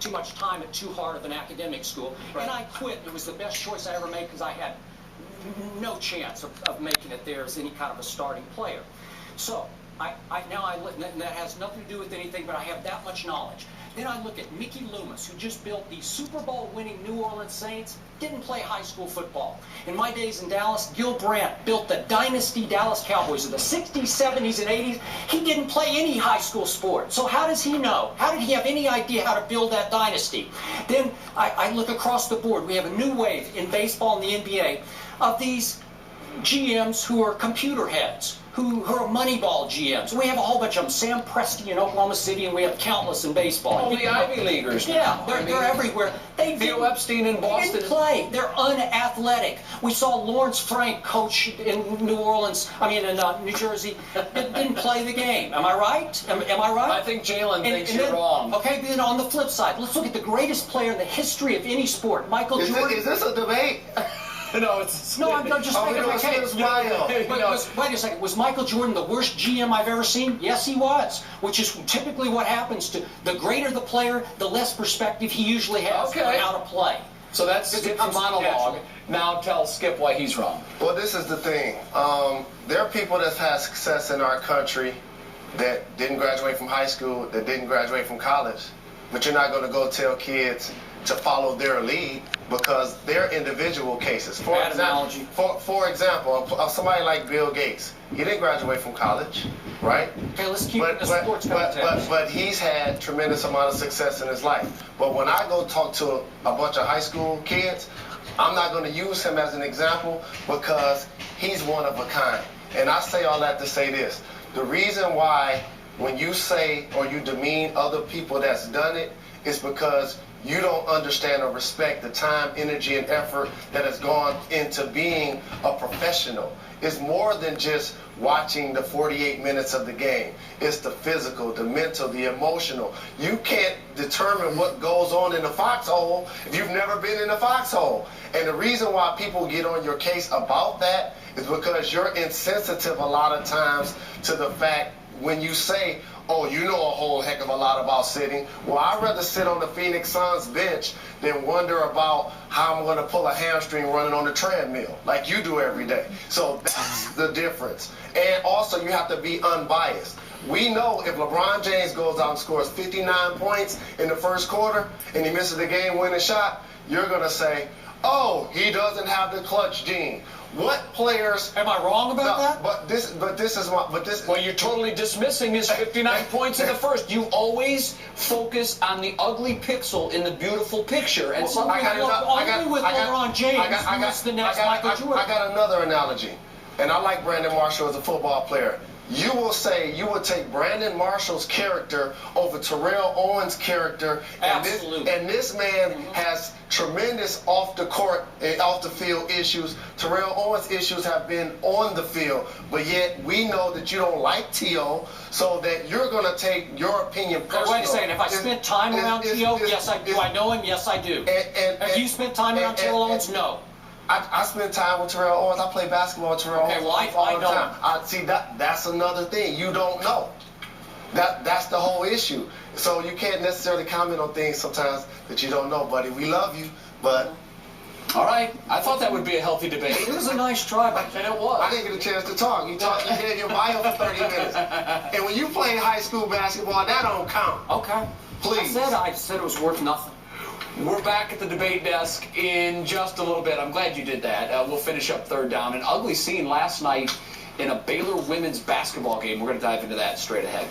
too much time at too hard of an academic school, and I quit. It was the best choice I ever made because I had no chance of making it there as any kind of a starting player. So and that has nothing to do with anything, but I have that much knowledge. Then I look at Mickey Loomis, who just built the Super Bowl winning New Orleans Saints, didn't play high school football. In my days in Dallas, Gil Brandt built the dynasty Dallas Cowboys of the 60s, 70s, and 80s. He didn't play any high school sport. So how does he know? How did he have any idea how to build that dynasty? Then I look across the board. We have a new wave in baseball and the NBA of these GMs who are computer heads, who are Moneyball GMs. We have a whole bunch of them. Sam Presti in Oklahoma City, and we have countless in baseball. Oh, the Ivy Leaguers. Yeah, they're everywhere. Theo Epstein in Boston. They didn't play. They're unathletic. We saw Lawrence Frank coach in in New Jersey. Didn't play the game. Am I right? Am I right? I think Jalen thinks you're wrong. Okay, then on the flip side, let's look at the greatest player in the history of any sport, Michael Jordan. Is this a debate? No, it's... No, I'm just making my case. Wait a second. Was Michael Jordan the worst GM I've ever seen? Yes, he was. Which is typically what happens to the greater the player, the less perspective he usually has on how to play. So that's Skip's monologue. Now tell Skip why he's wrong. Well, this is the thing. There are people that have had success in our country that didn't graduate from high school, that didn't graduate from college. But you're not going to go tell kids to follow their lead because they're individual cases. For example, somebody like Bill Gates, he didn't graduate from college, right? Okay, let's keep it in the sports context. But he's had tremendous amount of success in his life. But when I go talk to a bunch of high school kids, I'm not going to use him as an example because he's one of a kind. And I say all that to say this. The reason why when you say or you demean other people that's done it is because you don't understand or respect the time, energy, and effort that has gone into being a professional. It's more than just watching the 48 minutes of the game. It's the physical, the mental, the emotional. You can't determine what goes on in the foxhole if you've never been in the foxhole. And the reason why people get on your case about that is because you're insensitive a lot of times to the fact when you say, oh, you know a whole heck of a lot about sitting. Well, I'd rather sit on the Phoenix Suns bench than wonder about how I'm going to pull a hamstring running on the treadmill like you do every day. So that's the difference. And also, you have to be unbiased. We know if LeBron James goes out and scores 59 points in the first quarter and he misses the game-winning shot, you're going to say, oh, he doesn't have the clutch gene. What players? Am I wrong about that? Well, you're totally dismissing his 59 points in the first. You always focus on the ugly pixel in the beautiful picture. And LeBron James, I got another analogy, and I like Brandon Marshall as a football player. You will say you would take Brandon Marshall's character over Terrell Owens' character, and this man has tremendous off the court and off the field issues. Terrell Owens' issues have been on the field, but yet we know that you don't like T.O., so that you're going to take your opinion personal. Wait a second. If I spent time around T.O., yes, I do. I know him. Yes, I do. Have you spent time around Terrell Owens? No. I spend time with Terrell Owens. I play basketball with Terrell Owens all the time. See, that's another thing. You don't know. That's the whole issue. So you can't necessarily comment on things sometimes that you don't know, buddy. We love you, but... All right. I thought that would be a healthy debate. It was a nice try, and it was. I didn't get a chance to talk. You gave your bio for 30 minutes. And when you play high school basketball, that don't count. Okay. Please. I said it was worth nothing. We're back at the debate desk in just a little bit. I'm glad you did that. We'll finish up third down. An ugly scene last night in a Baylor women's basketball game. We're going to dive into that straight ahead.